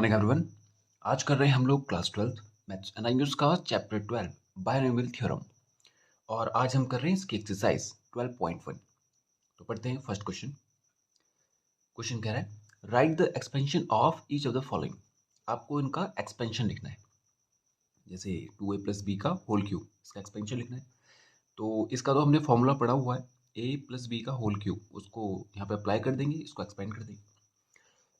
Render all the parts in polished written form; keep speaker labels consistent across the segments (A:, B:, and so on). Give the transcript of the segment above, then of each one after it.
A: Morning everyone. आज कर रहे हैं हम लोग क्लास 12 मैथ्स एंड इंग्लिश का चैप्टर 12 बायनोमियल थ्योरम। और आज हम कर रहे हैं इसकी एक्सरसाइज 12.1। तो पढ़ते हैं फर्स्ट क्वेश्चन। क्वेश्चन कह रहा है right the expansion of each of the following. आपको इनका एक्सपेंशन लिखना है। जैसे 2a प्लस बी का होल क्यूब, इसका एक्सपेंशन लिखना है। तो इसका तो हमने फॉर्मूला पढ़ा हुआ है, a प्लस बी का होल क्यूब, उसको यहाँ पे अप्लाई कर देंगे, इसको एक्सपेंड कर देंगे।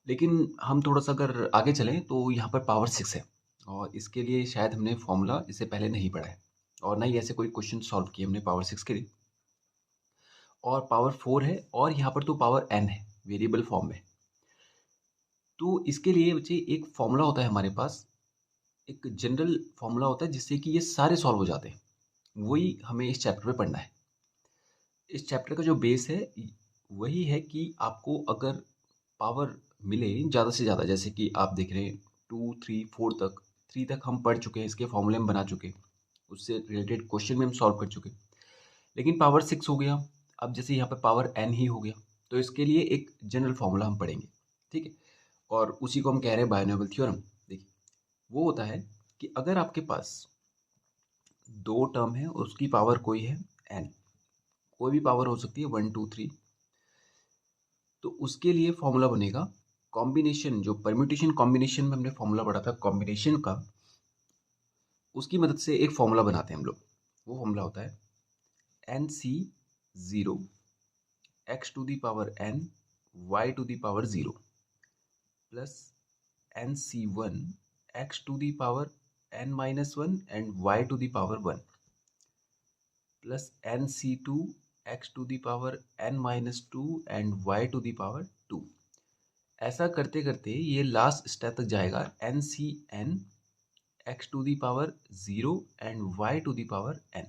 A: लेकिन हम थोड़ा सा अगर आगे चलें तो यहाँ पर पावर 6 है और इसके लिए शायद हमने फॉर्मूला इससे पहले नहीं पढ़ा है और ना ही ऐसे कोई क्वेश्चन सॉल्व किए हमने पावर 6 के लिए। और पावर 4 है और यहाँ पर तो पावर n है वेरिएबल फॉर्म में। तो इसके लिए बच्चे एक फॉर्मूला होता है हमारे पास, एक जनरल फॉर्मूला होता है जिससे कि ये सारे सॉल्व हो जाते हैं। वही हमें इस चैप्टर में पढ़ना है। इस चैप्टर का जो बेस है वही है कि आपको अगर पावर मिले ज़्यादा से ज़्यादा, जैसे कि आप देख रहे हैं 2, 3, 4 तक, 3 तक हम पढ़ चुके हैं, इसके फॉर्मूले हम बना चुके हैं, उससे रिलेटेड क्वेश्चन में हम सॉल्व कर चुके हैं। लेकिन पावर 6 हो गया, अब जैसे यहाँ पर पावर n ही हो गया, तो इसके लिए एक जनरल फॉर्मूला हम पढ़ेंगे, ठीक है। और उसी को हम कह रहे हैं बायनोमियल थ्योरम। देखिए वो होता है कि अगर आपके पास दो टर्म है, उसकी पावर कोई है n, कोई भी पावर हो सकती है 1, 2, 3, तो उसके लिए फॉर्मूला बनेगा कॉम्बिनेशन, जो परम्यूटेशन कॉम्बिनेशन में हमने फॉर्मूला पढ़ा था कॉम्बिनेशन का, उसकी मदद से एक फॉर्मूला बनाते हैं हम लोग। वो फॉर्मूला होता है NC0 x to the power n y to the power 0 plus NC1 x to the power n minus 1 and y to the power 1 plus NC2 x to the power n minus 2 and y to the power 2। ऐसा करते करते ये last step तक जाएगा NCn x to the power 0 and y to the power n।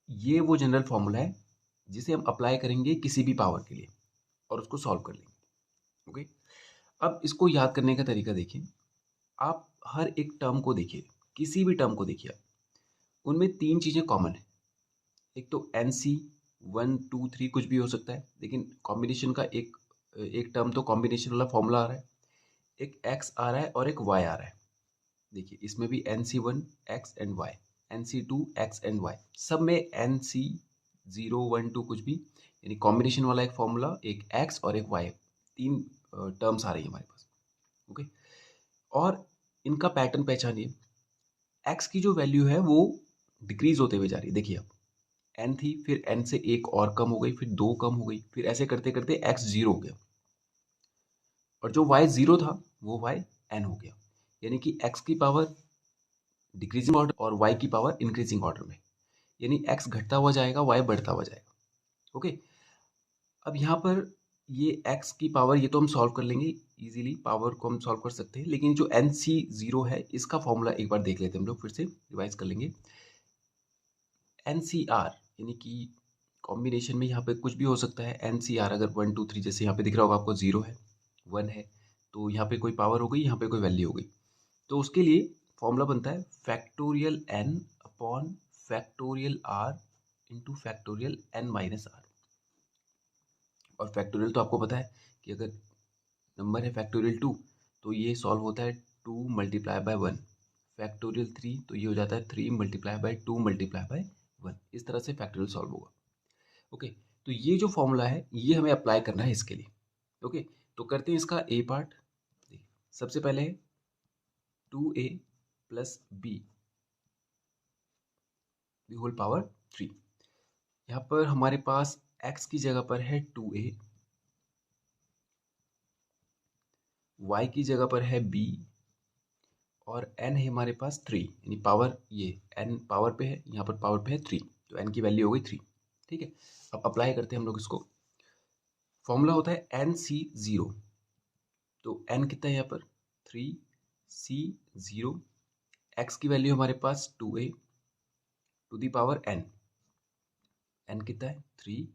A: ये वो general formula है जिसे हम अप्लाई करेंगे किसी भी पावर के लिए और उसको सॉल्व कर लेंगे। ओके, अब इसको याद करने का तरीका देखिए। आप हर एक टर्म को देखिए, किसी भी टर्म को देखिए आप, उनमें तीन चीज़ें कॉमन है। एक तो NC 1, 2, 3 कुछ भी हो सकता है, लेकिन कॉम्बिनेशन का एक टर्म तो कॉम्बिनेशन वाला फॉर्मूला आ रहा है, एक x आ रहा है और एक y आ रहा है। देखिए इसमें भी NC1 x and y, NC2 x and y, सब में NC0, 1, 2 कुछ भी, यानी कॉम्बिनेशन वाला एक फॉर्मूला, एक x और एक y, तीन टर्म्स आ रही है हमारे पास। ओके, और इनका पैटर्न पहचानिए। x की जो वैल्यू है वो डिक्रीज होते हुए जा रही है। देखिए आप, n थी, फिर n से एक और कम हो गई, फिर दो कम हो गई, फिर ऐसे करते करते x 0 हो गया और जो y 0 था वो y n हो गया। यानी कि x की पावर डिक्रीजिंग ऑर्डर और y की पावर इंक्रीजिंग ऑर्डर में, यानी x घटता हुआ जाएगा, y बढ़ता हुआ जाएगा। ओके, अब यहाँ पर ये x की पावर, ये तो हम सॉल्व कर लेंगे इजीली, पावर को हम सॉल्व कर सकते हैं, लेकिन जो NC0 है इसका फॉर्मूला एक बार देख लेते हैं हम लोग, फिर से रिवाइज कर लेंगे। NCR यानी कि कॉम्बिनेशन में यहाँ पे कुछ भी हो सकता है। NCR अगर 1, 2, 3, जैसे यहाँ पे दिख रहा होगा आपको 0 है, 1 है, तो यहाँ पे कोई पावर हो गई, यहाँ पे कोई वैल्यू हो गई, तो उसके लिए फॉर्मूला बनता है factorial n upon factorial r into factorial n minus r। और फैक्टोरियल तो आपको पता है कि अगर नंबर है फैक्टोरियल 2 तो ये सॉल्व होता है 2 मल्टीप्लाई बाय 1, फैक्टोरियल 3 तो ये हो जाता है 3 मल्टीप्लाई बाय 2 मल्टीप्लाई बाय 1। इस तरह से फैक्टोरियल सॉल्व होगा। ओके, तो ये जो फॉर्मूला है ये हमें अप्लाई करना है इसके लिए। ओके, तो करते हैं इसका ए पार्ट। सबसे पहले है 2a plus b the whole power 3। यहाँ पर हमारे पास x की जगह पर है 2a, y की जगह पर है b और n है हमारे पास 3, यानी पावर ये n पावर पे है, यहाँ पर पावर पे है 3, तो n की वैल्यू हो गई 3। ठीक है, अब अप्लाई करते हैं हम लोग इसको। फॉर्मूला होता है NC0, तो n कितना है यहाँ पर 3C0, x की वैल्यू हमारे पास 2a to the power n, n कितना है 3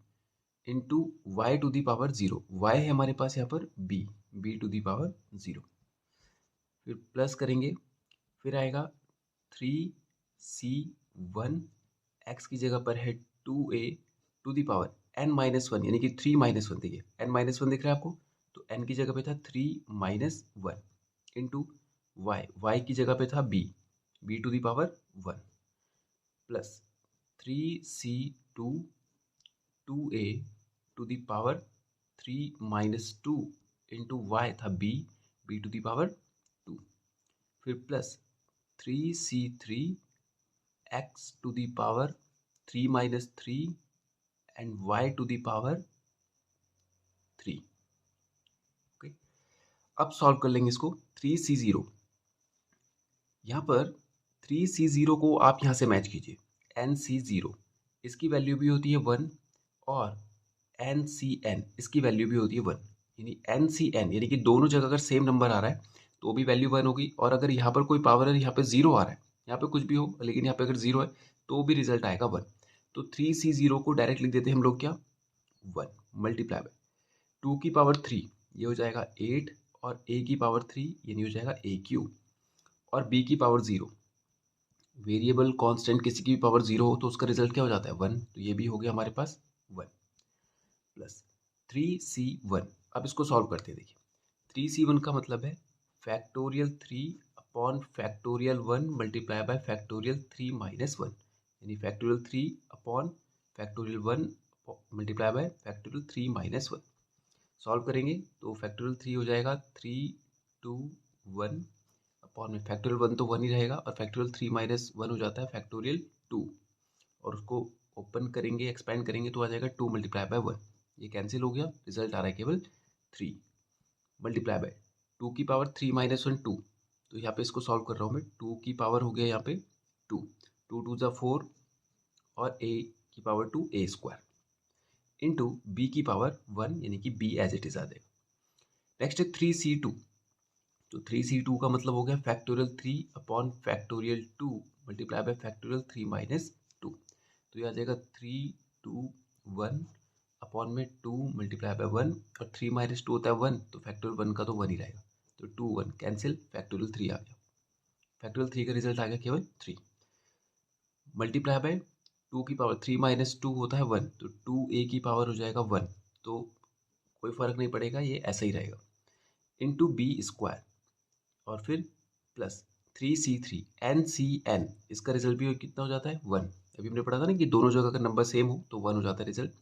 A: into y to the power 0, y है हमारे पास यहाँ पर b टू दी पावर 0, फिर प्लस करेंगे, फिर आएगा 3C1, x की जगह पर है 2a to the power n minus 1, यानी कि 3 माइनस 1, देखिए n माइनस 1 दिख रहा है आपको, तो n की जगह पे था 3 माइनस 1 इंटू y की जगह पे था b to the power 1 plus 3c2 2a to the power 3 minus 2 into y था b टू द पावर 2 फिर plus 3c3 x to the power 3 minus 3 and y to the power 3। Okay, अब solve कर लेंगे इसको। 3c0 यहाँ पर 3c0 को आप यहाँ से मैच कीजिए। nc0 इसकी वैल्यू भी होती है 1 और ncn इसकी वैल्यू भी होती है 1, यानी ncn यानी कि दोनों जगह अगर सेम नंबर आ रहा है तो भी वैल्यू 1 होगी, और अगर यहाँ पर कोई पावर है, यहाँ पे 0 आ रहा है, यहाँ पे कुछ भी हो लेकिन यहाँ पे अगर 0 है तो भी रिजल्ट आएगा 1। तो 3c0 को डायरेक्ट लिख देते हैं हम लोग क्या, 1 मल्टीप्लाई बाय 2 की पावर 3 ये हो जाएगा 8 और a की पावर 3 यानी हो जाएगा a क्यूब, और b की पावर 0, वेरिएबल कांस्टेंट किसी की भी पावर 0 हो तो उसका रिजल्ट क्या हो जाता है 1, तो ये भी हो गया हमारे पास 1 प्लस 3c1। अब इसको सॉल्व करते हैं। देखिए 3c1 का मतलब है factorial 3 upon factorial 1 multiply by factorial 3 minus 1, यानी factorial 3 upon factorial 1 multiply by factorial 3 minus 1। Solve करेंगे तो फैक्टोरियल 3 हो जाएगा 3 2 1 अपॉन में फैक्टोरियल 1 तो 1 ही रहेगा, और फैक्टोरियल 3 माइनस 1 हो जाता है फैक्टोरियल 2, और उसको ओपन करेंगे एक्सपेंड करेंगे तो आ जाएगा 2 मल्टीप्लाई बाय 1, ये कैंसिल हो गया, रिजल्ट आ रहा है केवल 3 मल्टीप्लाई बाय 2 की पावर 3 माइनस 1 2, तो यहाँ पे इसको सॉल्व कर रहा हूँ मैं। 2 की पावर हो गया यहाँ पे 2, 2 2 ज़ा 4 और a की power 2 a square into b की पावर 1 यानी कि b एज इट इज आ जाएगा। नेक्स्ट है 3c2, तो 3c2 का मतलब हो गया factorial 3 upon factorial 2 multiply by factorial 3 minus 2, तो ये आ जाएगा 3 2 1 अपॉन में 2 मल्टीप्लाई बाय 1, और 3 माइनस 2 होता है 1, तो फैक्टोरियल 1 का तो 1 ही रहेगा, तो 2 1 कैंसिल, फैक्टोरियल 3 आ गया, फैक्टोरियल 3 का रिजल्ट आ गया केवल 3 मल्टीप्लाई बाय 2 की पावर 3 माइनस 2 होता है 1, तो 2a की पावर हो जाएगा 1, तो कोई फर्क नहीं पड़ेगा, ये ऐसा ही रहेगा, इंटू b स्क्वायर और फिर प्लस 3c3 ncn इसका रिजल्ट भी कितना हो जाता है 1। अभी हमने पढ़ा था ना कि दोनों जगह का नंबर सेम हो तो 1 हो जाता है रिजल्ट,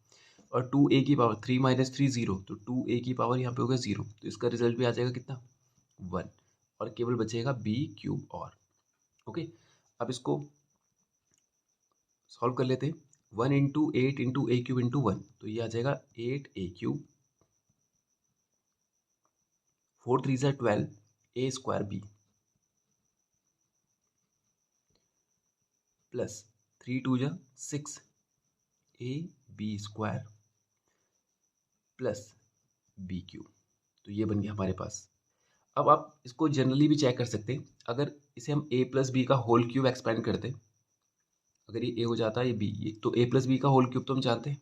A: और 2a की पावर 3 माइनस 3 0, तो 2a की पावर यहाँ पे होगा 0, तो इसका रिजल्ट भी आ जाएगा कितना 1, और केवल बचेगा b क्यूब और। ओके, अब इसको सॉल्व कर लेते हैं। 1 इंटू 8 इंटू ए क्यूब इंटू 1, तो ये आ जाएगा 8a क्यूब, 4 3 ज़ा 12 a स्क्वायर b प्लस 3 2 ज़ा 6 a b square plus b cube, तो ये बन गया हमारे पास। अब आप इसको जनरली भी चेक कर सकते हैं, अगर इसे हम a प्लस बी का होल क्यूब एक्सपेंड करते, अगर ये a हो जाता है ये b, ये तो a प्लस बी का होल क्यूब तो हम जानते हैं,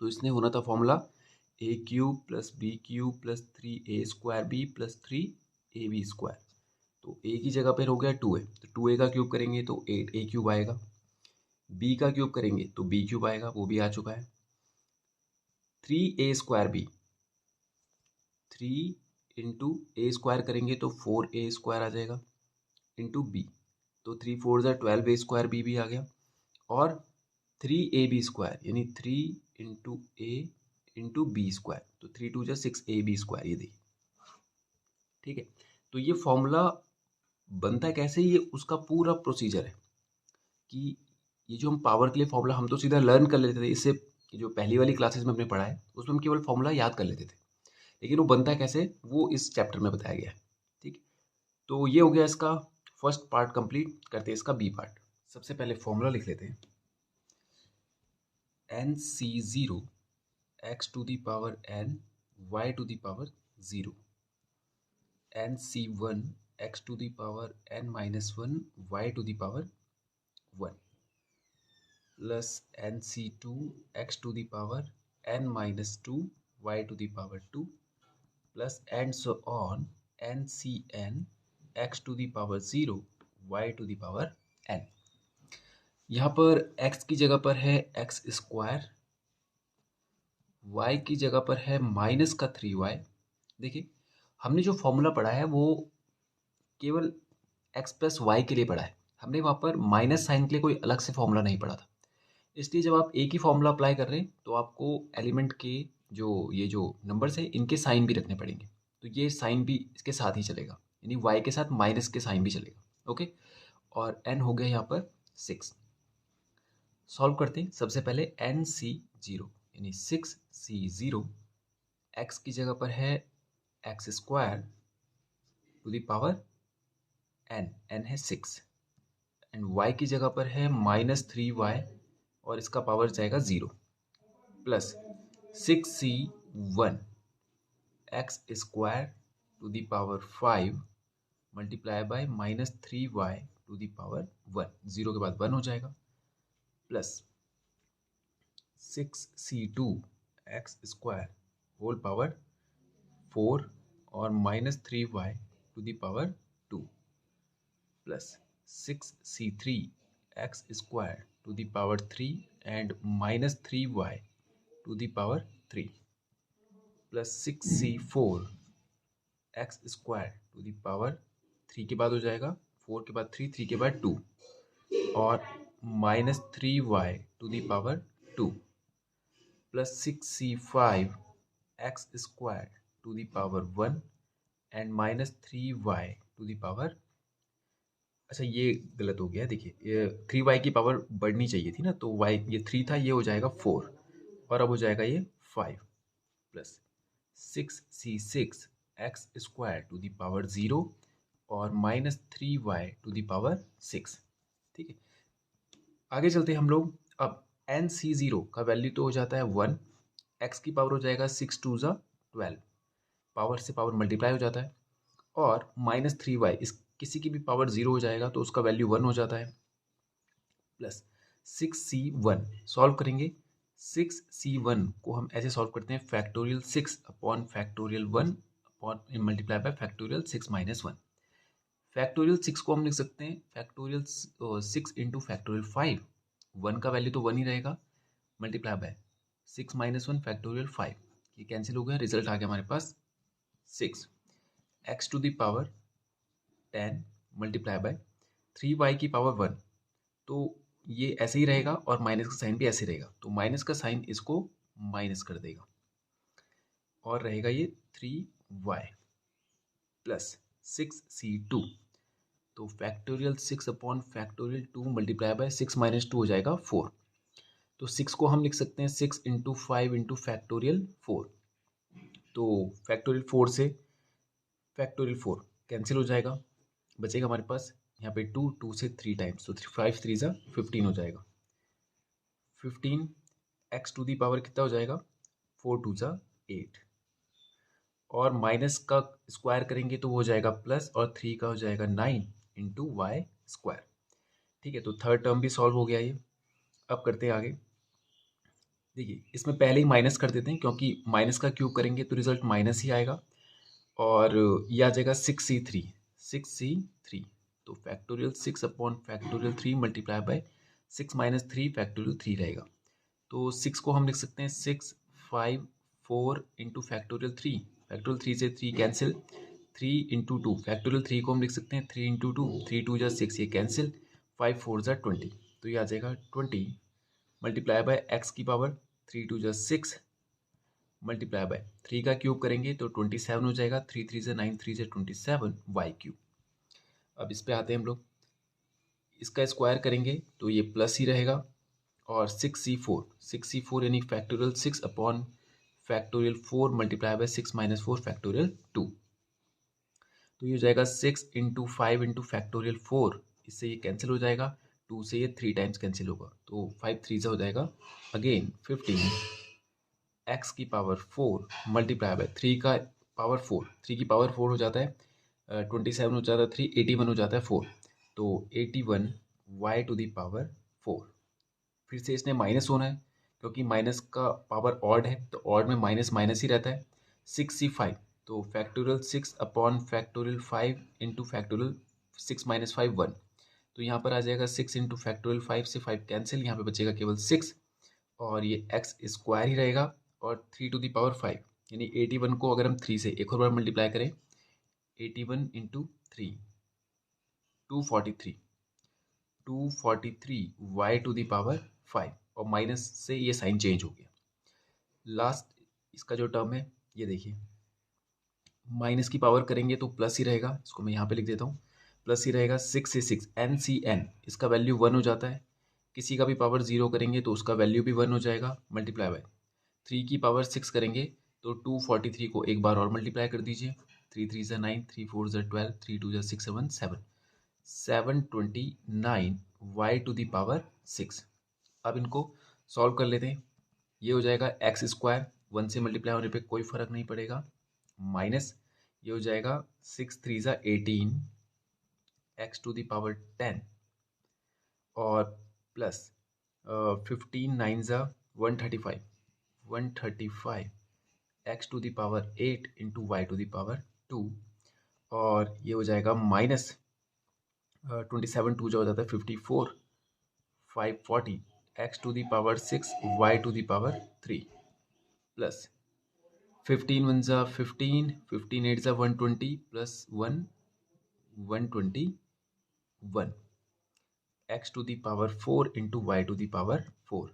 A: तो इसने होना था formula a cube plus b cube plus 3a square b plus 3ab square, तो a की जगह पर हो गया 2a, तो 2a का क्यूब करेंगे तो 8a क्यूब आएगा, b का क्यूब करेंगे तो b क्यूब आएगा, वो भी आ चुका है, 3a स्क्वायर b 3 इंटू ए स्क्वायर करेंगे तो 4a स्क्वायर आ जाएगा इंटू बी, तो 3 4 ज़ा 12 ए स्क्वायर बी भी आ गया, और 3ab स्क्वायर यानी 3 इंटू ए इंटू बी स्क्वायर, तो 3 2 ज़ा 6ab स्क्वायर, ये देखिए ठीक है। तो ये फॉर्मूला बनता है कैसे, ये उसका पूरा प्रोसीजर है कि ये जो हम पावर के लिए फॉर्मूला हम तो सीधा लर्न कर लेते थे, इससे जो पहली वाली क्लासेस में हमने पढ़ा है उसमें हम केवल फॉर्मूला याद कर लेते थे, लेकिन वो बनता कैसे वो इस चैप्टर में बताया गया है। ठीक है, तो ये हो गया इसका फर्स्ट पार्ट कंप्लीट, करते हैं इसका बी पार्ट। सबसे पहले फॉर्मूला लिख लेते हैं, nc0 x to the power n y to the power 0, nc1 x to the power n minus 1 y to the power 1 plus nc2 x to the power n minus 2 y to the power 2 plus and so on ncn x to the power 0 y to the power n। यहाँ पर x की जगह पर है x square, y की जगह पर है माइनस का 3y देखिए, हमने जो फॉर्मूला पढ़ा है वो केवल एक्स प्लस वाई के लिए पढ़ा है। हमने वहाँ पर माइनस साइन के लिए कोई अलग से फॉर्मूला नहीं पढ़ा था। इसलिए जब आप एक ही फॉर्मूला अप्लाई कर रहे हैं तो आपको एलिमेंट के जो नंबर्स है इनके साइन भी रखने पड़ेंगे। तो ये साइन भी इसके साथ ही चलेगा, यानी वाई के साथ माइनस के साइन भी चलेगा। ओके, और एन हो गया यहाँ पर 6। सॉल्व करते हैं। सबसे पहले एन सी जीरो यानी 6c0 एक्स की जगह पर है x square to the power n है 6 एंड y की जगह पर है -3y और इसका पावर जाएगा 0 plus 6c1 x square to the power 5 multiply by -3y to the power 1, 0 के बाद 1 हो जाएगा, plus 6c2 x square whole power 4 और -3y to the power 2 plus 6c3 x square to the power 3 and -3y to the power 3 plus 6c4 x square to the power 3 के बाद हो जाएगा 4 के बाद 3 के बाद 2 और -3y to the power 2 plus 6c5 x square to the power 1 and -3y to the power, अच्छा ये गलत हो गया। देखिए, ये 3y की पावर बढ़नी चाहिए थी ना, तो y ये 3 था, ये हो जाएगा 4 और अब हो जाएगा ये 5 plus 6c6 x square to the power 0 और -3y टू द पावर 6। ठीक है, आगे चलते हैं हम लोग। अब nc0 का वैल्यू तो हो जाता है 1, x की पावर हो जाएगा 6 2 ज़ा 12, पावर से पावर मल्टीप्लाई हो जाता है, और -3y इस किसी की भी पावर 0 हो जाएगा तो उसका वैल्यू 1 हो जाता है, प्लस 6c1 सॉल्व करेंगे। 6c1 को हम ऐसे सॉल्व करते हैं, factorial 6 upon factorial 1 upon multiply by factorial 6 minus 1। Factorial 6 को हम लिख सकते हैं फैक्टोरियल 6 इंटू फैक्टोरियल 5, 1 का वैल्यू तो 1 ही रहेगा, मल्टीप्लाई बाय 6 माइनस 1 फैक्टोरियल 5, ये कैंसिल हो गया, रिजल्ट आ गया हमारे पास 6 x to the power 10 multiply by 3y की पावर 1, तो ये ऐसे ही रहेगा और माइनस का साइन भी ऐसे रहेगा, तो माइनस का साइन इसको माइनस कर देगा और रहेगा ये 3y प्लस 6c2, तो factorial 6 upon factorial 2 multiply by 6 minus 2 हो जाएगा 4, तो 6 को हम लिख सकते हैं 6 इंटू 5 इंटू फैक्टोरियल 4, तो फैक्टोरियल 4 से फैक्टोरियल 4 कैंसिल हो जाएगा, बचेगा हमारे पास यहाँ पे 2, 2 से 3 टाइम्स, तो 5 3 ज़ा 15 हो जाएगा, 15 एक्स टू दी पावर कितना हो जाएगा 4 2 ज़ा 8, और माइनस का स्क्वायर करेंगे तो वो हो जाएगा प्लस, और 3 का हो जाएगा 9 इंटू वाई स्क्वायर। ठीक है, तो थर्ड टर्म भी सॉल्व हो गया ये। अब करते हैं आगे। देखिए, इसमें पहले ही माइनस कर देते हैं क्योंकि माइनस का क्यूब करेंगे तो रिजल्ट माइनस ही आएगा, और ये आ जाएगा 6c3, तो factorial 6 upon factorial 3 multiply by 6 minus 3 factorial 3 रहेगा, तो 6 को हम लिख सकते हैं 6 5 4 इंटू फैक्टोरियल 3, फैक्टोरियल 3 से 3 कैंसिल, 3 इंटू 2 फैक्टोरियल 3 को हम लिख सकते हैं 3 इंटू 2, 3 2 जा 6, ये कैंसिल, 5 4 जा 20, तो ये आ जाएगा 20 मल्टीप्लाई बाय एक्स की पावर 3 2 जा 6 मल्टीप्लाई बाय 3 का क्यूब करेंगे तो 27 हो जाएगा, 3 3 से 9, 3 से 27 वाई क्यूब। अब इस पे आते हैं हम लोग, इसका स्क्वायर करेंगे तो ये प्लस ही रहेगा, और 6c4 यानी factorial 6 upon factorial 4 multiply by 6 minus 4 factorial 2, तो ये हो जाएगा 6 इंटू 5 इंटू फैक्टोरियल 4, इससे ये कैंसिल हो जाएगा, 2 से ये 3 टाइम्स कैंसिल होगा, तो 5 3 से हो जाएगा अगेन 15 एक्स की पावर 4 मल्टीप्लाई बाय 3 का पावर 4, 3 की पावर 4 हो जाता है 27 हो जाता है 3, 81 हो जाता है 4, तो 81 वाई टू दी पावर 4, फिर से इसने माइनस होना है क्योंकि माइनस का पावर ऑड है, तो ऑड में माइनस माइनस ही रहता है। 6c5, तो factorial 6 upon factorial 5 into factorial 6 minus 5 1, तो यहाँ पर आ जाएगा 6 इंटू फैक्टोरियल 5 से 5 कैंसिल, यहाँ पे बचेगा केवल 6, और ये एक्स स्क्वायर ही रहेगा, और 3 टू दी पावर 5, यानी 81 को अगर हम 3 से एक और बार मल्टीप्लाई करें, 81 into 3, 243, 243 y to the power 5, और माइनस से ये साइन चेंज हो गया। लास्ट इसका जो टर्म है ये देखिए, माइनस की पावर करेंगे तो प्लस ही रहेगा, इसको मैं यहाँ पे लिख देता हूँ, प्लस ही रहेगा। 6 से 6 NCN, इसका वैल्यू 1 हो जाता है। किसी का भी पावर 0 करेंगे तो उसका वैल्यू भी 1 हो जाएगा, मल्टीप्लाई बाय 3 की पावर 6 करेंगे तो 243 को एक बार और मल्टीप्लाई कर दीजिए। 3 3 ज़ा 9, 3 4 ज़ा 12, 3 2 ज़ा 6 7 7, 729 y टू द पावर 6। अब इनको सॉल्व कर लेते हैं। ये हो जाएगा एक्स स्क्वायर, 1 से मल्टीप्लाई होने पे कोई फर्क नहीं पड़ेगा, माइनस ये हो जाएगा 6 3 ज़ा 18 एक्स टू द पावर 10, और प्लस 15 9 ज़ा 135, 135 x to the power 8 into y to the power 2, और ये हो जाएगा माइनस 27 2 जो हो जाता है 54, 540 x to the power 6 y to the power 3, plus 15 1 ज़ा 15, 15 8 ज़ा 120, plus 1 121 x to the power 4 into y to the power 4,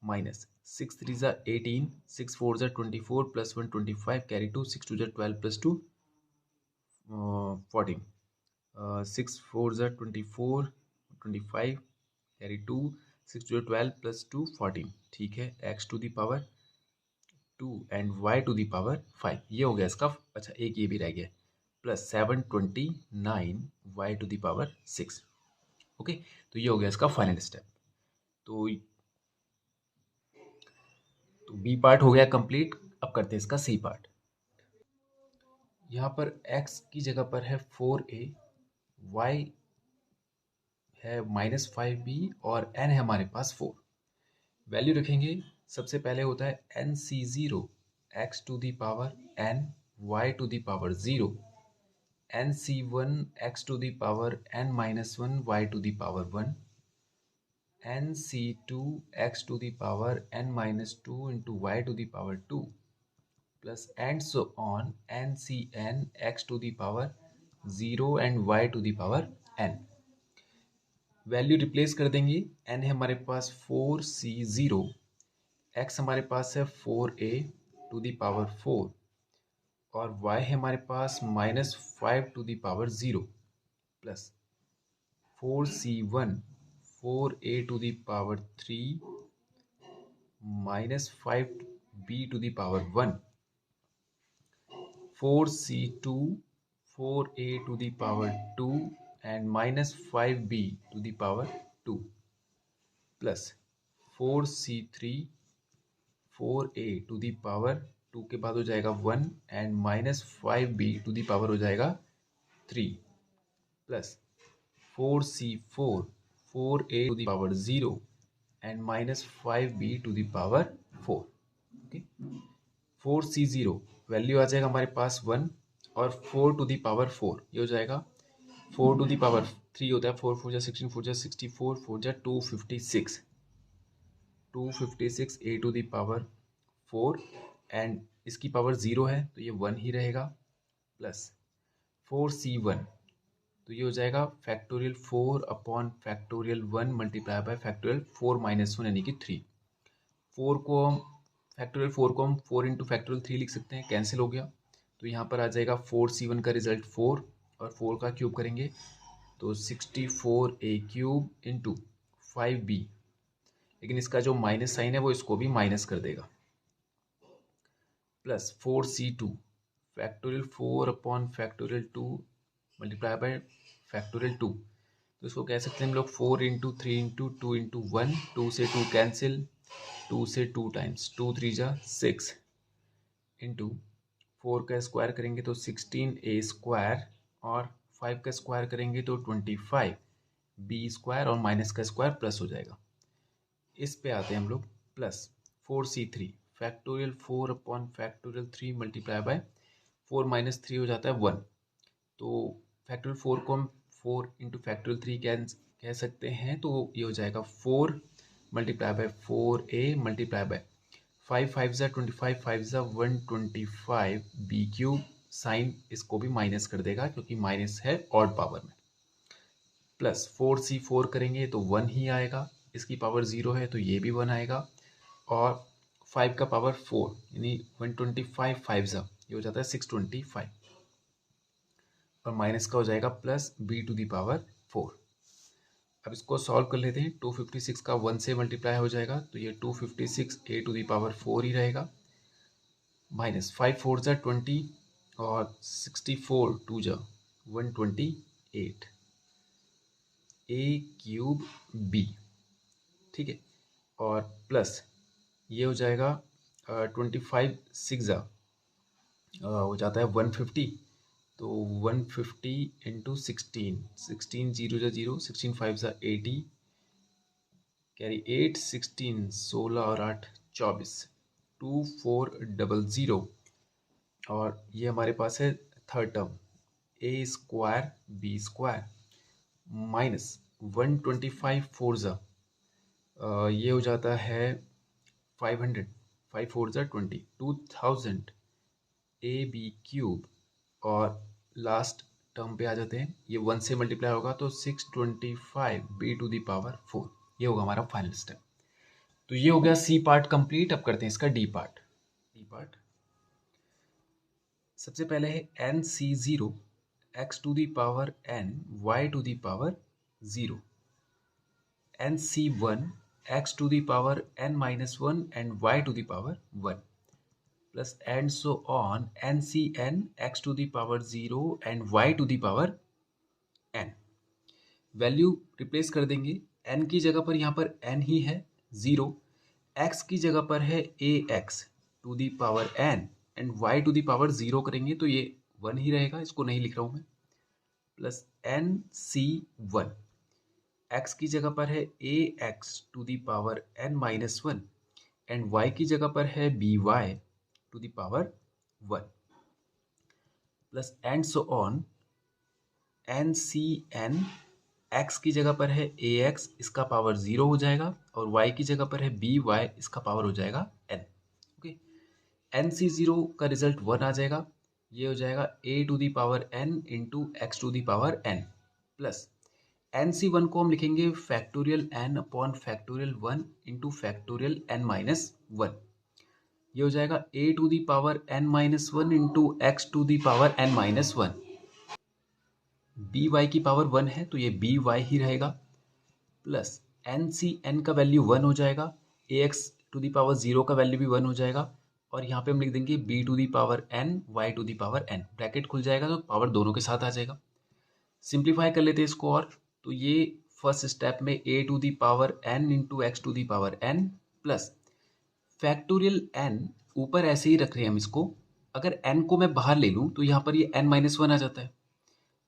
A: minus 6 3 ज़ा 18, 6 4 ज़ा 24, प्लस 125 कैरी 2, 6 2 ज़ा 12 प्लस 2 14, 6 4 ज़ा 24, 25 कैरी 2, 6 2 ज़ा 12 प्लस 2 14, ठीक है। X to the power 2 and y to the power 5, ये हो गया इसका। अच्छा, एक ये भी रह गया, plus 729 y to the power 6। Okay, तो ये हो गया इसका फाइनल स्टेप। तो बी पार्ट हो गया कंप्लीट। अब करते हैं इसका सी पार्ट। यहाँ पर x की जगह पर है 4a, y है -5b, और n है हमारे पास 4। वैल्यू रखेंगे, सबसे पहले होता है NC0 x to the power n y to the power 0, NC1 x to the power n-1 y to the power 1, NC2 x to the power n-2 into y to the power 2, plus and so on NCn x to the power 0 and y to the power n। Value replace कर देंगे। n है हमारे पास 4c0, x हमारे पास है 4a to the power 4, और y है हमारे पास -5 to the power 0, plus 4c1 4a to the power 3 -5b to the power 1, 4c2 4a to the power 2 and -5b to the power 2, plus 4c3 4a to the power 2 के बाद हो जाएगा 1 and -5b to the power हो जाएगा 3, plus 4c4 4a to the power 0 and -5b to the power 4। Okay, 4c0 value आ जाएगा हमारे पास 1, और 4 टू द पावर 4 ये हो जाएगा 4 टू द पावर 3 होता है, 4 4 जा 16, 4 जा 64, 4 जा 256, 256 a to the power 4, and इसकी पावर 0 है तो ये 1 ही रहेगा, प्लस 4c1, तो ये हो जाएगा factorial 4 upon factorial 1 multiply by factorial 4 minus 1 यानी कि 3। 4 को हम फैक्टोरियल 4 को हम 4 इंटू फैक्टोरियल 3 लिख सकते हैं, कैंसिल हो गया, तो यहाँ पर आ जाएगा 4c1 का रिजल्ट 4, और 4 का क्यूब करेंगे तो 64a क्यूब इंटू 5b, लेकिन इसका जो माइनस साइन है वो इसको भी माइनस कर देगा, plus 4c2 factorial 4 upon factorial 2 multiply by factorial 2, तो इसको कह सकते हैं हम लोग 4 इंटू 3 इंटू 2 इंटू 1, 2 से 2 कैंसिल, 2 से 2 टाइम्स, 2 3 जा 6 इंटू 4 का स्क्वायर करेंगे तो 16a स्क्वायर, और 5 का स्क्वायर करेंगे तो 25b स्क्वायर, और माइनस का स्क्वायर प्लस हो जाएगा। इस पे आते हैं हम लोग, plus 4c3 factorial 4 upon factorial 3 multiply by 4 minus 3 हो जाता है 1, तो फैक्टोरियल 4 को हम 4 इंटू फैक्टोरियल 3 कह सकते हैं, तो ये हो जाएगा 4 multiply by 4a multiply by 5 5 ज़ा 25, 5 ज़ा 125, बी क्यूब साइन इसको भी माइनस कर देगा क्योंकि माइनस है ऑड पावर में, प्लस 4c 4 करेंगे तो 1 ही आएगा, इसकी पावर 0 है तो ये भी 1 आएगा, और 5 का पावर 4 यानी 125, 5 ज़ा ये हो जाता है 625, और माइनस का हो जाएगा plus b to the power 4। अब इसको सॉल्व कर लेते हैं। 256 का 1 से मल्टीप्लाई हो जाएगा तो ये 256 a टू दी पावर 4 ही रहेगा, माइनस 5 4 ज़ा 20 और 64 2 ज़ा 128 a क्यूब b, ठीक है, और प्लस ये हो जाएगा 25 6 ज़ा हो जाता है 150, तो 150 इंटू 16, 16 0 ज़ा 0, 16 5 ज़ा 80, कैरी 8, 16 16 और 8 24, 2400, और ये हमारे पास है third term a square b square minus 125 4 ज़ा ये हो जाता है 500, 5 4 ज़ा 20, 2000 ए बी क्यूब, और लास्ट टर्म पे आ जाते हैं, ये 1 से मल्टीप्लाई होगा तो 625 बी टू दी पावर 4, ये होगा हमारा फाइनल स्टेप। तो ये हो गया सी पार्ट कंप्लीट। अब करते हैं इसका डी पार्ट। डी पार्ट सबसे पहले है n C zero x to the power n y to the power 0, n C one x to the power n minus 1 and y to the power 1, plus and so on ncn x to the power 0 and y to the power n। Value replace कर देंगे, n की जगह पर यहाँ पर n ही है 0, x की जगह पर है ax to the power n and y to the power 0 करेंगे तो ये 1 ही रहेगा, इसको नहीं लिख रहा हूँ मैं, प्लस एन सी वन, एक्स की जगह पर है ax to the power n minus 1 and y की जगह पर है by to the power 1, plus and so on n C n, x की जगह पर है ए एक्स, इसका पावर 0 हो जाएगा, और y की जगह पर है बी वाई, इसका पावर हो जाएगा n। ओके, एन सी ज़ीरो का रिजल्ट 1 आ जाएगा, ये हो जाएगा a to the power n into x to the power n, plus n C one को हम लिखेंगे factorial n upon factorial 1 into factorial n minus 1, ये हो जाएगा a to the power n minus 1 into x to the power n minus 1, b y की पावर 1 है तो ये बी वाई ही रहेगा, प्लस एन सी एन का वैल्यू 1 हो जाएगा, ए एक्स टू दी पावर 0 का वैल्यू भी 1 हो जाएगा, और यहाँ पे हम लिख देंगे b to the power n y to the power n, bracket खुल जाएगा तो पावर दोनों के साथ आ जाएगा। सिंप्लीफाई कर लेते हैं इसको, और तो ये फर्स्ट स्टेप में a to the power n into x to the power n plus factorial n, ऊपर ऐसे ही रख रहे हैं हम इसको, अगर n को मैं बाहर ले लूँ तो यहाँ पर ये n माइनस 1 आ जाता है,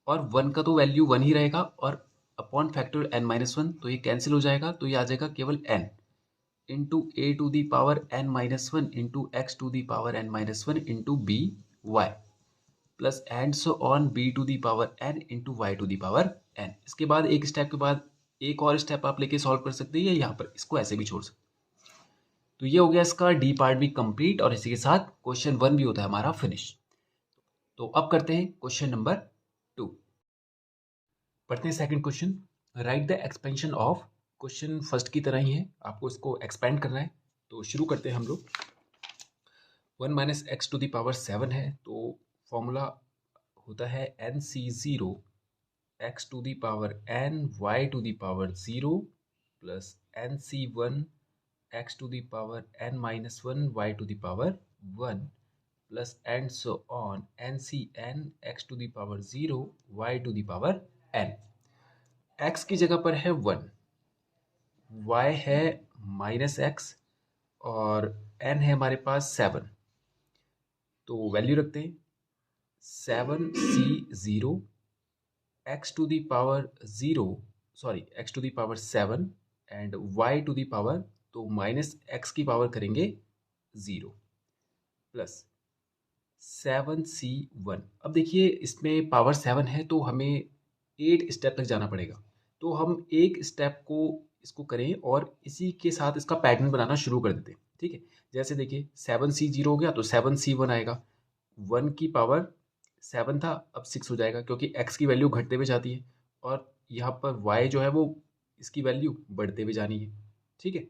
A: और 1 का तो वैल्यू 1 ही रहेगा, और अपॉन फैक्टोरियल n माइनस 1 तो ये कैंसिल हो जाएगा, तो ये आ जाएगा केवल n into a to the power n minus 1 into x to the power n minus 1 into b y, plus and so on b to the power n into y to the power n। इसके बाद एक step के बाद एक और step आप लेके solve कर सकते हैं, या यहाँ पर इसको ऐसे भी छोड़ सकते हैं। तो ये हो गया इसका डी पार्ट भी कंप्लीट, और इसी के साथ क्वेश्चन 1 भी होता है हमारा फिनिश। तो अब करते हैं क्वेश्चन नंबर 2। पढ़ते हैं second question, right the expansion of, question first की तरह ही है, आपको इसको एक्सपेंड करना है। तो शुरू करते हैं हम लोग। 1 minus x to the power 7 है, तो फॉर्मूला होता है n C zero x to the power n y to the power 0 plus n C one x to the power n minus 1 y to the power 1 plus and so on n C n x to the power 0 y to the power n। x की जगह पर है 1, y है minus x, और n है हमारे पास 7, तो value रखते हैं 7c0 x to the power 0, sorry x to the power 7 and y to the power, तो माइनस x की पावर करेंगे 0 प्लस 7c1। अब देखिए इसमें पावर 7 है तो हमें 8 स्टेप तक जाना पड़ेगा, तो हम एक स्टेप को इसको करें और इसी के साथ इसका पैटर्न बनाना शुरू कर देते हैं, ठीक है, जैसे देखिए 7c 0 हो गया तो 7c 1 आएगा, 1 की पावर 7 था अब 6 हो जाएगा क्योंकि x की वैल्यू घटते हुए जाती है और यहाँ पर y जो है वो इसकी वैल्यू बढ़ते हुए जानी है। ठीक है,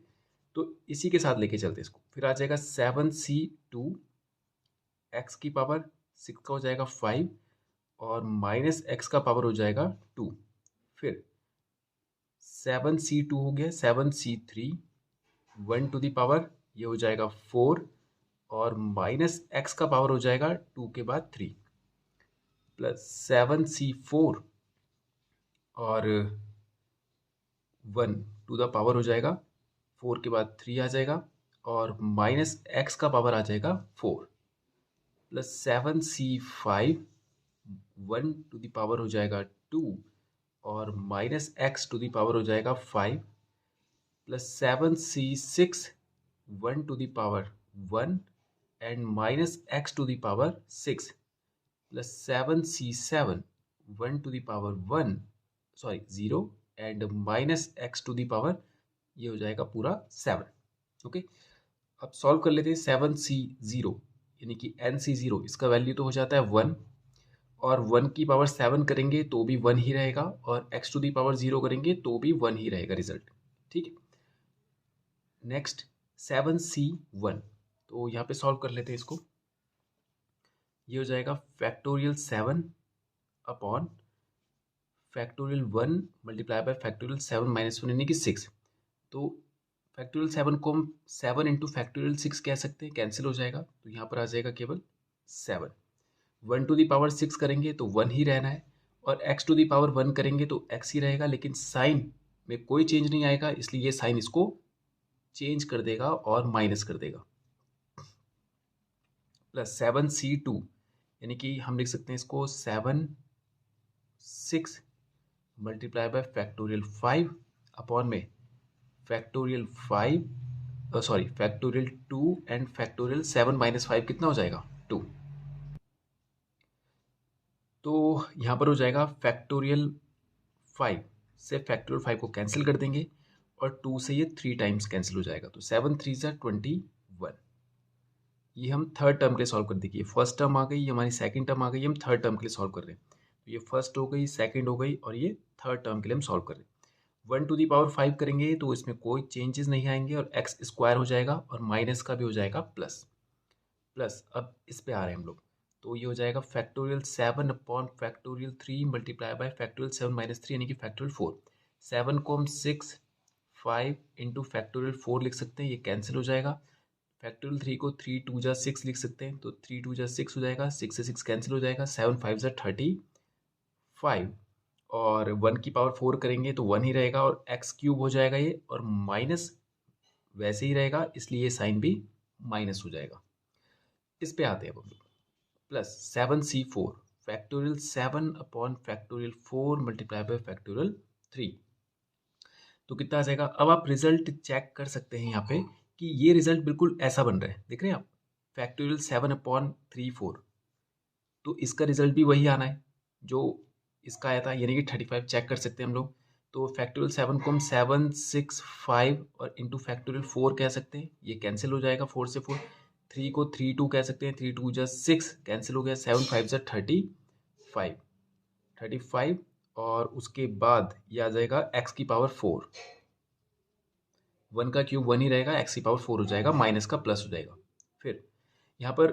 A: तो इसी के साथ लेके चलते इसको, फिर आ जाएगा 7c 2, x की पावर 6 का हो जाएगा 5 और माइनस x का पावर हो जाएगा 2, फिर 7c 2 हो गया 7c 3, 1 टू द पावर ये हो जाएगा 4 और माइनस x का पावर हो जाएगा 2 के बाद 3 प्लस 7c 4 और 1 टू द पावर हो जाएगा 4 के बाद 3 आ जाएगा और माइनस x का पावर आ जाएगा 4 plus 7c 5, 1 to the power हो जाएगा 2 और minus x to the power हो जाएगा 5 plus 7c 6, 1 to the power 1 and minus x to the power 6 plus 7c 7, 1 to the power 1 sorry 0 and minus x to the power ये हो जाएगा पूरा 7। Okay, अब सॉल्व कर लेते हैं 7c 0 यानी कि nc0 इसका वैल्यू तो हो जाता है 1 और 1 की पावर 7 करेंगे तो भी 1 ही रहेगा और x टू दी पावर 0 करेंगे तो भी 1 ही रहेगा रिजल्ट। ठीक है, नेक्स्ट 7c 1, तो यहाँ पे सॉल्व कर लेते हैं इसको, ये हो जाएगा factorial 7 upon factorial 1 multiply by factorial 7 minus 1 यानी कि 6। तो फैक्टोरियल 7 को हम 7 इंटू फैक्टोरियल 6 कह सकते हैं, कैंसिल हो जाएगा तो यहाँ पर आ जाएगा केवल 7। 1 टू दी पावर 6 करेंगे तो 1 ही रहना है और x टू दी पावर 1 करेंगे तो x ही रहेगा, लेकिन साइन में कोई चेंज नहीं आएगा इसलिए ये साइन इसको चेंज कर देगा और माइनस कर देगा। प्लस 7c 2 यानी कि हम लिख सकते हैं इसको 6 मल्टीप्लाई बाय फैक्टोरियल 5 अपॉन में factorial 5 sorry factorial 2 and factorial 7 minus 5 कितना हो जाएगा 2। तो यहाँ पर हो जाएगा फैक्टोरियल 5 से फैक्टोरियल 5 को कैंसिल कर देंगे और 2 से ये 3 टाइम्स कैंसिल हो जाएगा तो 7 3 ज़ा 21। ये हम थर्ड टर्म के लिए सॉल्व कर देंगे, फर्स्ट टर्म आ गई, ये हमारी सेकंड टर्म आ गई, हम थर्ड टर्म के लिए सॉल्व कर रहे हैं। तो ये फर्स्ट हो गई, सेकंड हो गई और ये थर्ड टर्म के लिए हम सॉल्व कर रहे हैं। 1 टू दी पावर 5 करेंगे तो इसमें कोई चेंजेस नहीं आएंगे और एक्स स्क्वायर हो जाएगा और माइनस का भी हो जाएगा प्लस। प्लस अब इस पे आ रहे हैं हम लोग, तो ये हो जाएगा factorial 7 upon factorial 3 multiply by factorial 7 minus 3 यानी कि फैक्टोरियल 4। 7 को हम 6 5 इंटू फैक्टोरियल 4 लिख सकते हैं, ये कैंसिल हो जाएगा। फैक्टोरियल 3 को 3 2 जा 6 लिख सकते हैं तो 3 2 जा 6 हो जाएगा, 6 से 6 कैंसिल हो जाएगा, 7 5 जा 35 और 1 की पावर 4 करेंगे तो 1 ही रहेगा और एक्स क्यूब हो जाएगा ये और माइनस वैसे ही रहेगा इसलिए ये साइन भी माइनस हो जाएगा। इस पे आते हैं हम लोग, plus 7c 4 factorial 7 upon factorial 4 multiply by factorial 3 तो कितना आ जाएगा। अब आप रिजल्ट चेक कर सकते हैं यहाँ पे कि ये रिजल्ट बिल्कुल ऐसा बन रहा है, देख रहे हैं आप, फैक्टोरियल 7 अपॉन 3 4, तो इसका रिजल्ट भी वही आना है जो इसका आया था यानी कि 35 चेक कर सकते हैं हम लोग। तो फैक्टोरियल 7 को हम 7 6 5 और इंटू फैक्टोरियल 4 कह सकते हैं, ये कैंसिल हो जाएगा 4 से 4। 3 को 3 2 कह सकते हैं, 3 2 जा 6 कैंसिल हो गया, 7 5 जा 35 और उसके बाद ये आ जाएगा एक्स की पावर 4, 1 का क्यूब 1 ही रहेगा, एक्स की पावर 4 हो जाएगा, माइनस का प्लस हो जाएगा। फिर यहाँ पर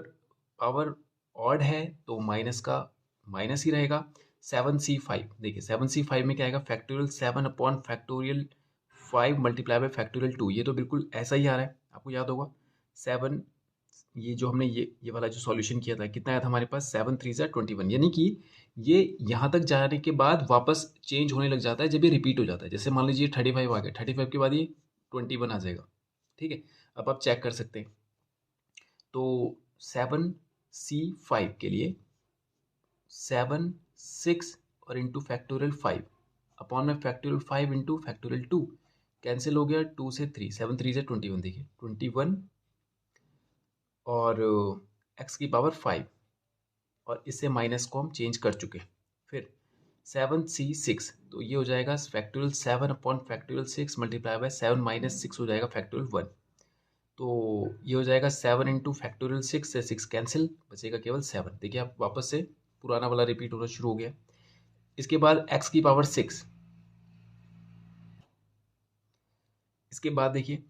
A: पावर ऑड है तो माइनस का माइनस ही रहेगा। 7c 5 देखिए 7c 5 में क्या आएगा, factorial 7 upon factorial 5 multiply bye factorial 2, ये तो बिल्कुल ऐसा ही आ रहा है, आपको याद होगा 7, ये जो हमने ये वाला जो सॉल्यूशन किया था कितना आया था हमारे पास 7 3 ज़ा 21, यानी कि ये यहाँ तक जाने के बाद वापस चेंज होने लग जाता है जब ये रिपीट हो जाता है। जैसे मान लीजिए 35 आ गया, 35 के बाद ये 21 आ जाएगा। ठीक है, अब आप चेक कर सकते हैं तो 7c 5 के लिए 7 6 और इंटू फैक्टोरियल 5 अपॉन में फैक्टोरियल 5 इंटू फैक्टोरियल 2 कैंसिल हो गया, 2 से 3 7 3 से 21 देखिए 21 और x की पावर 5 और इससे माइनस को हम चेंज कर चुके। फिर 7c 6 तो ये हो जाएगा factorial 7 upon factorial 6 multiply by 7 minus 6 हो जाएगा फैक्टोरियल 1। तो ये हो जाएगा 7 इंटू फैक्टोरियल 6 से 6 कैंसिल, बचेगा केवल 7। देखिए आप वापस से पुराना वाला रिपीट होना शुरू हो गया। इसके बाद x की पावर 6, इसके बाद देखिए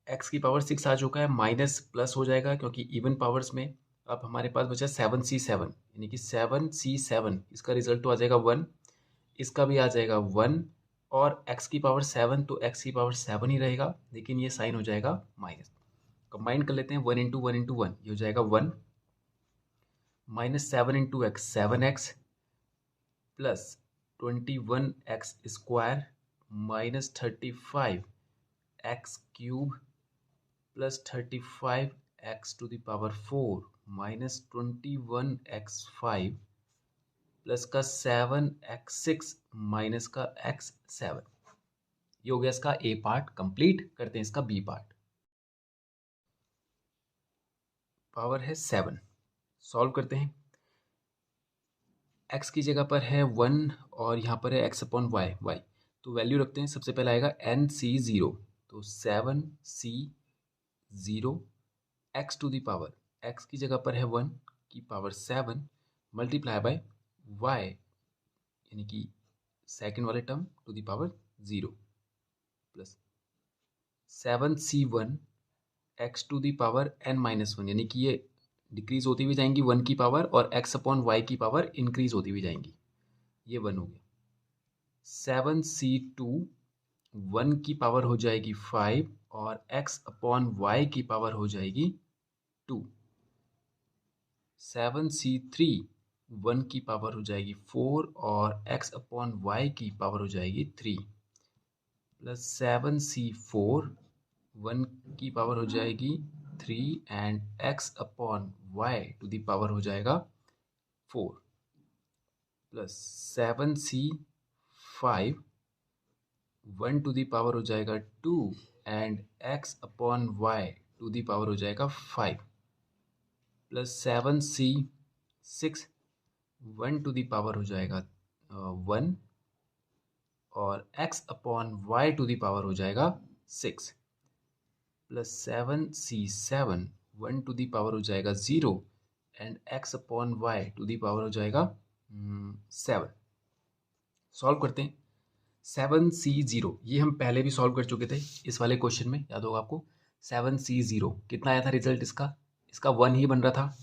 A: x की पावर 6 आ चुका है, माइनस प्लस हो जाएगा क्योंकि इवन पावर्स में। अब हमारे पास बचा 7c7, यानी कि 7c7, इसका रिजल्ट तो आ जाएगा 1, इसका भी आ जाएगा 1, और x की पावर 7 तो x की पावर 7 ही रहेगा, लेकिन ये साइन हो जाएगा माइनस। कंबाइन कर लेते हैं, 1 इंटू 1 इंटू 1, ये हो जाएगा 1, minus 7 into x 7x, plus 21x square minus 35x cube plus 35x to the power 4 minus 21x5 plus का 7x6 माइनस का x7। ये हो गया इसका ए पार्ट कंप्लीट। करते हैं इसका बी पार्ट। पावर है 7, सॉल्व करते हैं। x की जगह पर है 1 और यहाँ पर है x अपॉन वाई, तो वैल्यू रखते हैं। सबसे पहले आएगा NC0, तो 7C0 x to the power, x की जगह पर है 1 की पावर 7 मल्टीप्लाई बाय y, यानी कि सेकेंड वाले term to the power 0, plus 7C1 x to the power n-1, यानी कि ये डिक्रीज होती हुई जाएंगी 1 की पावर, और x अपॉन वाई की पावर इंक्रीज होती हुई जाएंगी, ये 1 हो गया। 7C2 1 की पावर हो जाएगी 5 और x अपॉन वाई की पावर हो जाएगी 2। 7C3 1 की पावर हो जाएगी 4 और x अपॉन वाई की पावर हो जाएगी 3, प्लस 7C4 1 की पावर हो जाएगी 3 and x upon y to the power हो जाएगा 4, plus 7C5 1 to the power हो जाएगा 2 and x upon y to the power हो जाएगा 5, plus 7C6 1 to the power हो जाएगा 1 और x upon y to the power हो जाएगा 6, plus 7C7 1 to the power हो जाएगा 0 and x upon y to the power हो जाएगा 7। सॉल्व करते हैं। 7C0 ये हम पहले भी सॉल्व कर चुके थे इस वाले क्वेश्चन में, याद होगा आपको। 7C0 कितना आया था रिजल्ट इसका? इसका 1 ही बन रहा था।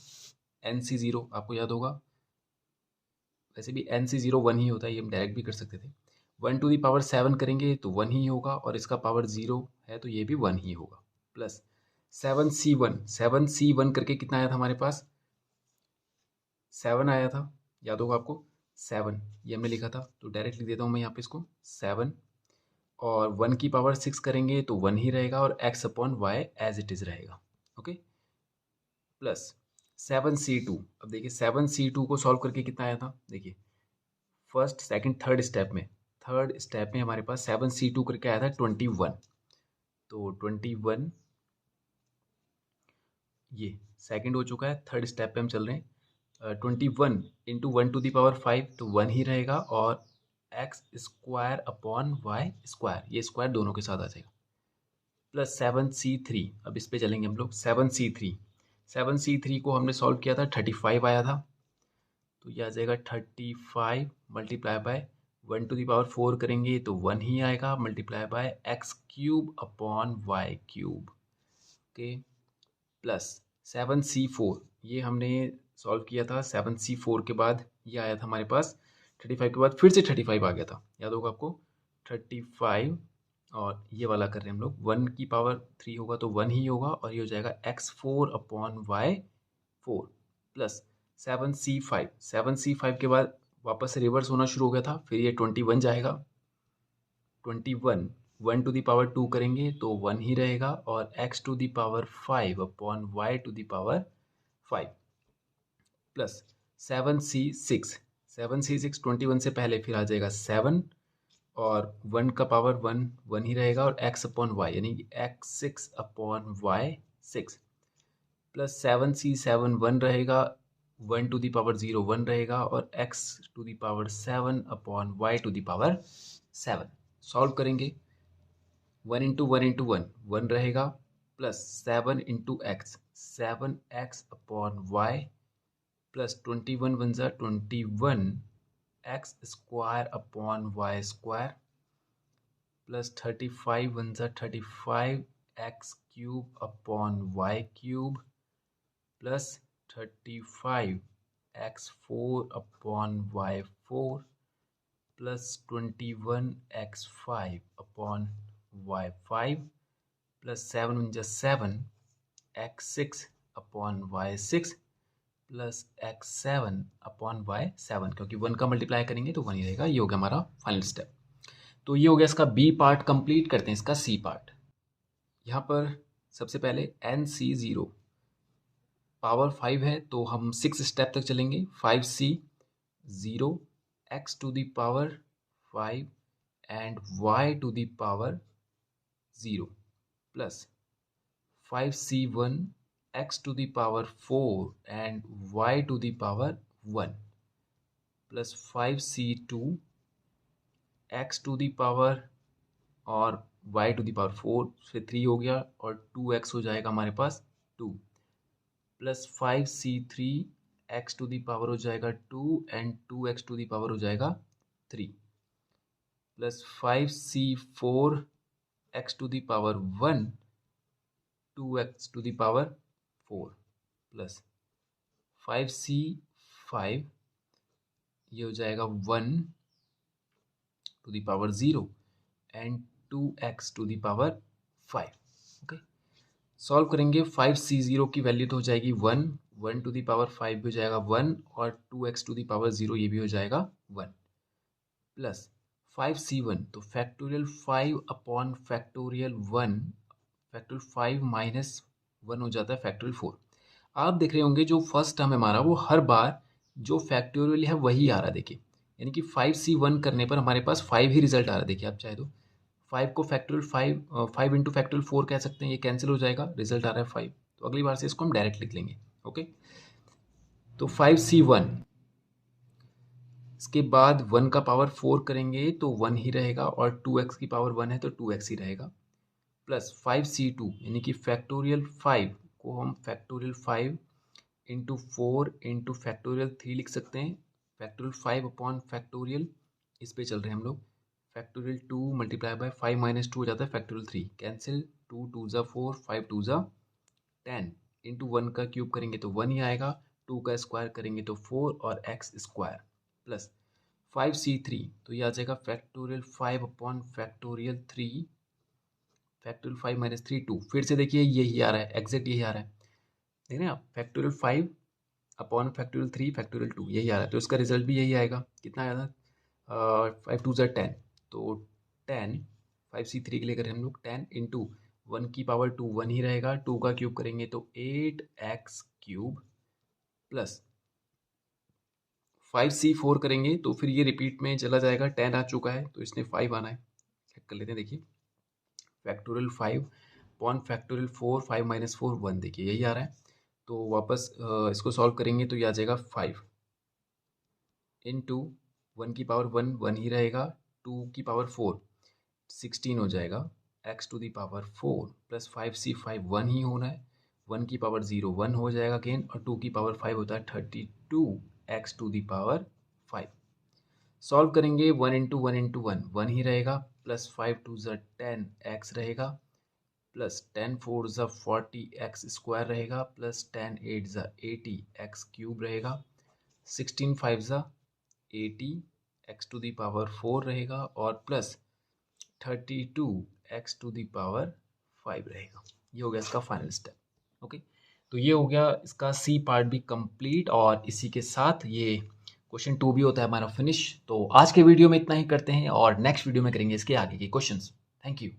A: NC0 आपको याद होगा, वैसे भी NC0 1 ही होता है, ये हम डायरेक्ट भी कर सकते थे। 1 टू दी पावर 7 करेंगे तो 1 ही होगा, और इसका पावर 0 है तो ये भी 1 ही होगा, प्लस 7C1 करके कितना आया था हमारे पास? 7 आया था, याद होगा आपको। 7 ये हमने लिखा था, तो डायरेक्ट लिख देता हूँ मैं यहाँ पे इसको 7, और 1 की पावर 6 करेंगे तो 1 ही रहेगा, और x upon Y as it is रहेगा। Okay, plus 7C2। अब देखिए 7C2 को सॉल्व करके कितना आया था, देखिए फर्स्ट सेकंड थर्ड स्टेप में हमारे पास 7C2 करके आया था 21, तो 21 ये सेकंड हो चुका है। थर्ड स्टेप पे हम चल रहे हैं। 21 इंटू 1 टू दी पावर 5 तो 1 ही रहेगा, और x square upon y square, ये स्क्वायर दोनों के साथ आ जाएगा, प्लस 7C3। अब इस पे चलेंगे हम लोग। 7C3 को हमने सॉल्व किया था, 35 आया था, तो ये आ जाएगा 35 multiply by 1 to the power 4 करेंगे तो 1 ही आएगा, multiply by x cube upon y cube. Okay, plus 7C4 ये हमने सॉल्व किया था। 7C4 के बाद ये आया था हमारे पास 35 के बाद फिर से 35 आ गया था, याद होगा आपको। 35 और ये वाला कर रहे हैं हम लोग, 1 की पावर 3 होगा तो 1 ही होगा, और ये हो जाएगा x4 upon y 4, plus 7C5 के बाद वापस से रिवर्स होना शुरू हो गया था, फिर ये 21 जाएगा। 21 1 टू दी पावर 2 करेंगे तो 1 ही रहेगा, और x to the power 5 upon y to the power 5, plus 7C6 21 से पहले फिर आ जाएगा 7, और 1 का पावर 1 ही रहेगा, और x अपॉन वाई यानी कि x6 upon y 6, plus 7C7 1 रहेगा, 1 टू दी पावर 0 1 रहेगा, और x to the power 7 upon y to the power 7। Solve करेंगे। 1 इंटू 1 इंटू 1 1 रहेगा, plus 7 into x, 7x upon y plus 21 one ज़ा 21 x square upon y square plus 35 one ज़ा 35 x cube upon y cube plus 35 x 4 upon y 4 plus 21 x 5 upon y 5 plus 7 one ज़ा 7 x 6 upon y 6 plus x 7 upon y 7, क्योंकि 1 का multiply करेंगे तो 1 ही रहेगा। ये हो गया हमारा फाइनल स्टेप। तो ये हो गया इसका बी पार्ट कंप्लीट। करते हैं इसका सी पार्ट। यहाँ पर सबसे पहले NC0 पावर 5 है तो हम 6 स्टेप तक चलेंगे। 5C 0 x to the power 5 and y to the power 0 plus 5C1 x to the power 4 and y to the power 1 plus 5C2 x to the power और y to the power 4 से 3 हो गया और 2x हो जाएगा हमारे पास 2 plus 5C3 x to the power हो जाएगा 2 and 2x to the power हो जाएगा 3 plus 5C4 x to the power 1 2x to the power 4 plus 5C5 ये हो जाएगा 1 to the power 0 and 2x to the power 5। Okay, solve करेंगे। 5C0 की value तो हो जाएगी 1, 1 टू द पावर 5 भी हो जाएगा 1 और 2x टू द पावर 0 ये भी हो जाएगा 1 प्लस 5C1 तो factorial 5 upon factorial 1, factorial 5 minus 1 हो जाता है फैक्टोरियल 4। आप देख रहे होंगे जो फर्स्ट टर्म है हमारा वो हर बार जो फैक्टोरियल है वही आ रहा है। देखिए यानी कि 5C1 करने पर हमारे पास 5 ही रिजल्ट आ रहा है। देखिए आप चाहे तो 5 को फैक्टोरियल 5 इंटू फैक्टोरियल 4 कह सकते हैं, ये कैंसिल हो जाएगा, रिजल्ट आ रहा है 5। तो अगली बार से इसको हम डायरेक्ट लिख लेंगे। ओके, तो 5C1 इसके बाद 1 का पावर 4 करेंगे तो 1 ही रहेगा और 2x की पावर 1 है तो 2x ही रहेगा प्लस 5C2 यानी कि फैक्टोरियल 5 को हम फैक्टोरियल 5 इंटू 4 इंटू फैक्टोरियल 3 लिख सकते हैं। फैक्टोरियल 5 अपॉन फैक्टोरियल इस पे चल रहे हैं हम लोग। फैक्टोरियल 2 मल्टीप्लाई बाय 5 माइनस 2 हो जाता है फैक्टोरियल 3, कैंसिल 2 2 ज़ा 4 5 2 ज़ा 10 इंटू 1 का क्यूब करेंगे तो 1 ही आएगा, 2 का स्क्वायर करेंगे तो 4 और x स्क्वायर प्लस 5C3 तो ये आ जाएगा factorial 5 upon factorial 3, factorial 5 minus 3 2। फिर से देखिए यही आ रहा है, एग्जैक्ट यही आ रहा है। देख रहे हैं आप, फैक्टोरियल 5 अपॉन फैक्टोरियल 3 फैक्टोरियल 2 यही आ रहा है, तो इसका रिजल्ट भी यही आएगा। कितना आया था? 5 2 ज़ा 10 तो 10 5C3 के लिए करें हम लोग 10 इंटू 1 की पावर 2 1 ही रहेगा, 2 का क्यूब करेंगे तो 8x क्यूब प्लस 5C4 करेंगे तो फिर ये रिपीट में चला जाएगा, 10 आ चुका है तो इसने 5 आना है। चेक कर लेते हैं। देखिए फैक्टोरियल 5 अपॉन फैक्टोरियल 4 5 माइनस 4 1, देखिए यही आ रहा है। तो वापस इसको सॉल्व करेंगे तो ये आ जाएगा 5 इंटू 1 की पावर 1 1 ही रहेगा, 2 की पावर 4 16 हो जाएगा, x to the power 4 plus 5C5 1 ही होना है, 1 की पावर 0 1 हो जाएगा अगेन और 2 की पावर 5 होता है 32 x to the power 5। Solve करेंगे 1 इंटू 1 इंटू 1 1 ही रहेगा प्लस 5 2 ज़ा 10 x रहेगा प्लस 10 4 ज़ा 40 x स्क्वायर रहेगा प्लस 10 8 ज़ा 80 x क्यूब रहेगा, 16 5 ज़ा 80 x टू दी पावर 4 रहेगा और plus 32 x to the power 5 रहेगा। ये हो गया इसका फाइनल स्टेप। ओके, तो ये हो गया इसका सी पार्ट भी कंप्लीट और इसी के साथ ये क्वेश्चन 2 भी होता है हमारा फिनिश। तो आज के वीडियो में इतना ही करते हैं और नेक्स्ट वीडियो में करेंगे इसके आगे के क्वेश्चंस। Thank you.